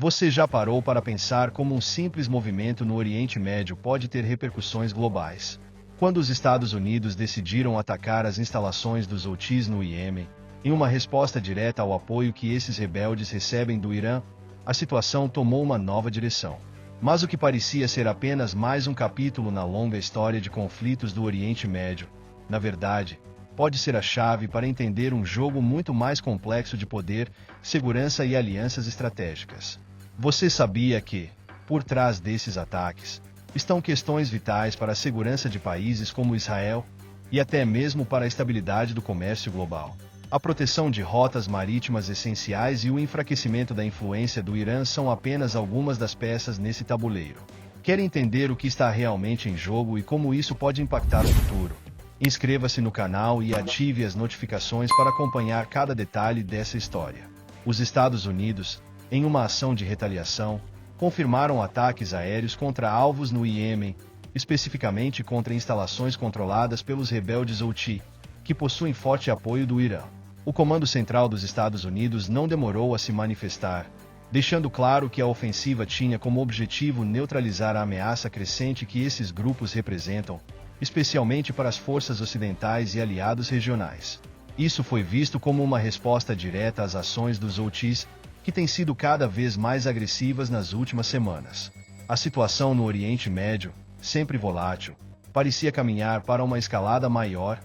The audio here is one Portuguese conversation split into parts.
Você já parou para pensar como um simples movimento no Oriente Médio pode ter repercussões globais? Quando os Estados Unidos decidiram atacar as instalações dos Houthis no Iêmen, em uma resposta direta ao apoio que esses rebeldes recebem do Irã, a situação tomou uma nova direção. Mas o que parecia ser apenas mais um capítulo na longa história de conflitos do Oriente Médio, na verdade, pode ser a chave para entender um jogo muito mais complexo de poder, segurança e alianças estratégicas. Você sabia que, por trás desses ataques, estão questões vitais para a segurança de países como Israel e até mesmo para a estabilidade do comércio global? A proteção de rotas marítimas essenciais e o enfraquecimento da influência do Irã são apenas algumas das peças nesse tabuleiro. Quer entender o que está realmente em jogo e como isso pode impactar o futuro? Inscreva-se no canal e ative as notificações para acompanhar cada detalhe dessa história. Os Estados Unidos, em uma ação de retaliação, confirmaram ataques aéreos contra alvos no Iêmen, especificamente contra instalações controladas pelos rebeldes Houthi, que possuem forte apoio do Irã. O Comando Central dos Estados Unidos não demorou a se manifestar, deixando claro que a ofensiva tinha como objetivo neutralizar a ameaça crescente que esses grupos representam, especialmente para as forças ocidentais e aliados regionais. Isso foi visto como uma resposta direta às ações dos Houthis, que têm sido cada vez mais agressivas nas últimas semanas. A situação no Oriente Médio, sempre volátil, parecia caminhar para uma escalada maior,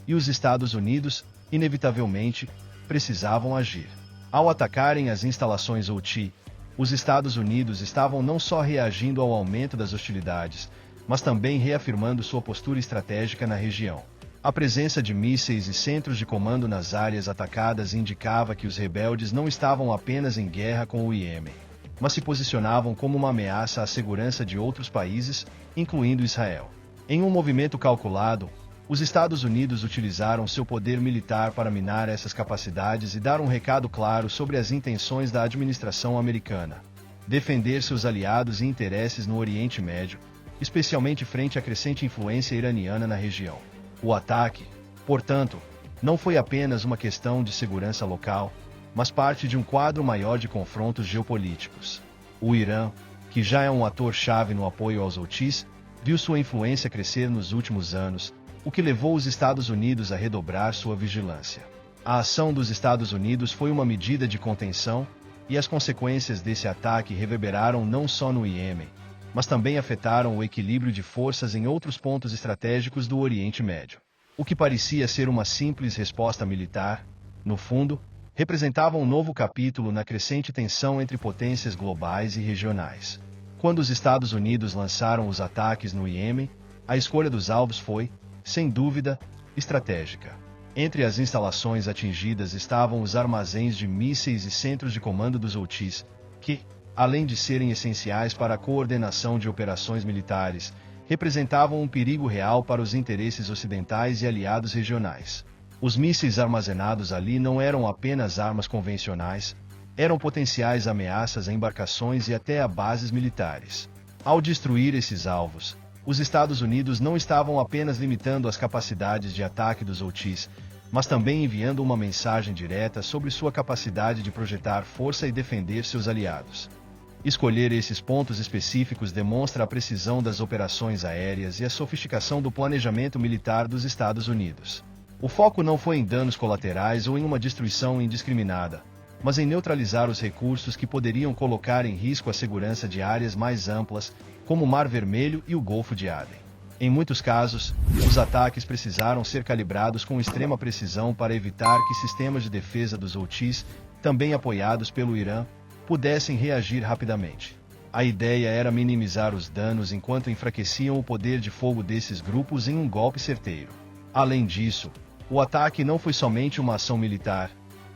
e os Estados Unidos, inevitavelmente, precisavam agir. Ao atacarem as instalações Houthi, os Estados Unidos estavam não só reagindo ao aumento das hostilidades, mas também reafirmando sua postura estratégica na região. A presença de mísseis e centros de comando nas áreas atacadas indicava que os rebeldes não estavam apenas em guerra com o Iêmen, mas se posicionavam como uma ameaça à segurança de outros países, incluindo Israel. Em um movimento calculado, os Estados Unidos utilizaram seu poder militar para minar essas capacidades e dar um recado claro sobre as intenções da administração americana: defender seus aliados e interesses no Oriente Médio, especialmente frente à crescente influência iraniana na região. O ataque, portanto, não foi apenas uma questão de segurança local, mas parte de um quadro maior de confrontos geopolíticos. O Irã, que já é um ator-chave no apoio aos Houthis, viu sua influência crescer nos últimos anos, o que levou os Estados Unidos a redobrar sua vigilância. A ação dos Estados Unidos foi uma medida de contenção, e as consequências desse ataque reverberaram não só no Iêmen, mas também afetaram o equilíbrio de forças em outros pontos estratégicos do Oriente Médio. O que parecia ser uma simples resposta militar, no fundo, representava um novo capítulo na crescente tensão entre potências globais e regionais. Quando os Estados Unidos lançaram os ataques no Iêmen, a escolha dos alvos foi, sem dúvida, estratégica. Entre as instalações atingidas estavam os armazéns de mísseis e centros de comando dos Houthis, que, além de serem essenciais para a coordenação de operações militares, representavam um perigo real para os interesses ocidentais e aliados regionais. Os mísseis armazenados ali não eram apenas armas convencionais, eram potenciais ameaças a embarcações e até a bases militares. Ao destruir esses alvos, os Estados Unidos não estavam apenas limitando as capacidades de ataque dos Houthis, mas também enviando uma mensagem direta sobre sua capacidade de projetar força e defender seus aliados. Escolher esses pontos específicos demonstra a precisão das operações aéreas e a sofisticação do planejamento militar dos Estados Unidos. O foco não foi em danos colaterais ou em uma destruição indiscriminada, mas em neutralizar os recursos que poderiam colocar em risco a segurança de áreas mais amplas, como o Mar Vermelho e o Golfo de Aden. Em muitos casos, os ataques precisaram ser calibrados com extrema precisão para evitar que sistemas de defesa dos Houthis, também apoiados pelo Irã, pudessem reagir rapidamente. A ideia era minimizar os danos enquanto enfraqueciam o poder de fogo desses grupos em um golpe certeiro. Além disso, o ataque não foi somente uma ação militar,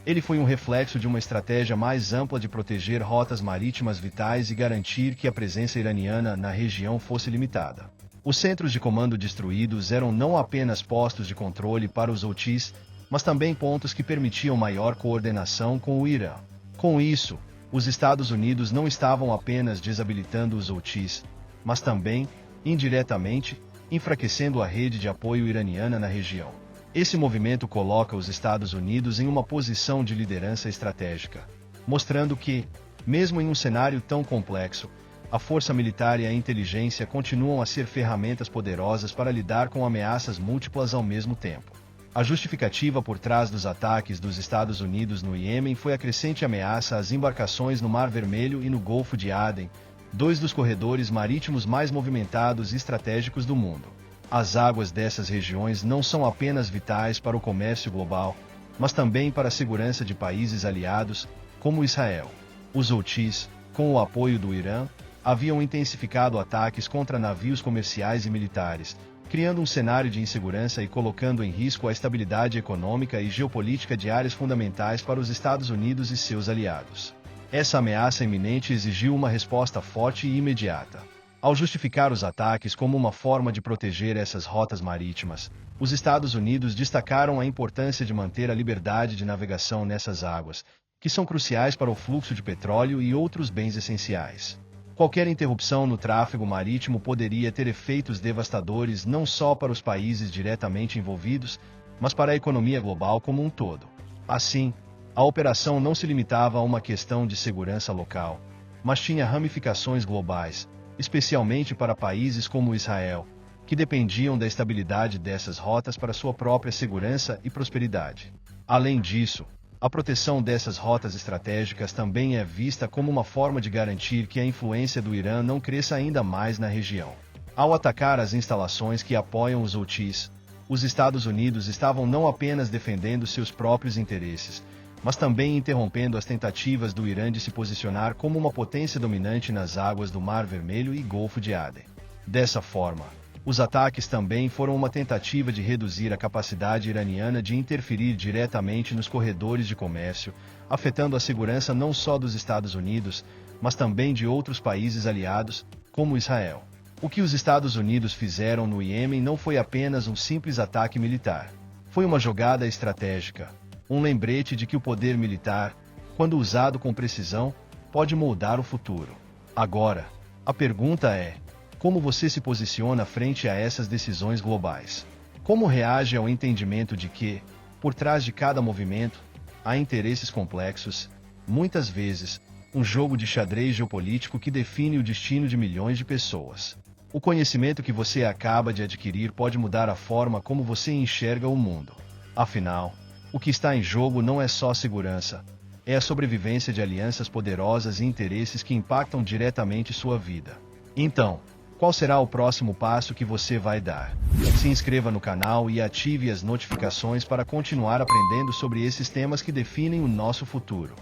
ele foi um reflexo de uma estratégia mais ampla de proteger rotas marítimas vitais e garantir que a presença iraniana na região fosse limitada. Os centros de comando destruídos eram não apenas postos de controle para os Houthis, mas também pontos que permitiam maior coordenação com o Irã. Com isso, os Estados Unidos não estavam apenas desabilitando os Houthis, mas também, indiretamente, enfraquecendo a rede de apoio iraniana na região. Esse movimento coloca os Estados Unidos em uma posição de liderança estratégica, mostrando que, Mesmo em um cenário tão complexo, a força militar e a inteligência continuam a ser ferramentas poderosas para lidar com ameaças múltiplas ao mesmo tempo. A justificativa por trás dos ataques dos Estados Unidos no Iêmen foi a crescente ameaça às embarcações no Mar Vermelho e no Golfo de Aden, dois dos corredores marítimos mais movimentados e estratégicos do mundo. As águas dessas regiões não são apenas vitais para o comércio global, mas também para a segurança de países aliados, como Israel. Os Houthis, com o apoio do Irã, haviam intensificado ataques contra navios comerciais e militares, criando um cenário de insegurança e colocando em risco a estabilidade econômica e geopolítica de áreas fundamentais para os Estados Unidos e seus aliados. Essa ameaça iminente exigiu uma resposta forte e imediata. Ao justificar os ataques como uma forma de proteger essas rotas marítimas, os Estados Unidos destacaram a importância de manter a liberdade de navegação nessas águas, que são cruciais para o fluxo de petróleo e outros bens essenciais. Qualquer interrupção no tráfego marítimo poderia ter efeitos devastadores não só para os países diretamente envolvidos, mas para a economia global como um todo. Assim, a operação não se limitava a uma questão de segurança local, mas tinha ramificações globais, especialmente para países como Israel, que dependiam da estabilidade dessas rotas para sua própria segurança e prosperidade. Além disso, a proteção dessas rotas estratégicas também é vista como uma forma de garantir que a influência do Irã não cresça ainda mais na região. Ao atacar as instalações que apoiam os Houthis, os Estados Unidos estavam não apenas defendendo seus próprios interesses, mas também interrompendo as tentativas do Irã de se posicionar como uma potência dominante nas águas do Mar Vermelho e Golfo de Aden. Dessa forma, os ataques também foram uma tentativa de reduzir a capacidade iraniana de interferir diretamente nos corredores de comércio, afetando a segurança não só dos Estados Unidos, mas também de outros países aliados, como Israel. O que os Estados Unidos fizeram no Iêmen não foi apenas um simples ataque militar. Foi uma jogada estratégica, um lembrete de que o poder militar, quando usado com precisão, pode moldar o futuro. Agora, a pergunta é: como você se posiciona frente a essas decisões globais? Como reage ao entendimento de que, por trás de cada movimento, há interesses complexos, muitas vezes, um jogo de xadrez geopolítico que define o destino de milhões de pessoas? O conhecimento que você acaba de adquirir pode mudar a forma como você enxerga o mundo. Afinal, o que está em jogo não é só segurança, é a sobrevivência de alianças poderosas e interesses que impactam diretamente sua vida. Então, qual será o próximo passo que você vai dar? Se inscreva no canal e ative as notificações para continuar aprendendo sobre esses temas que definem o nosso futuro.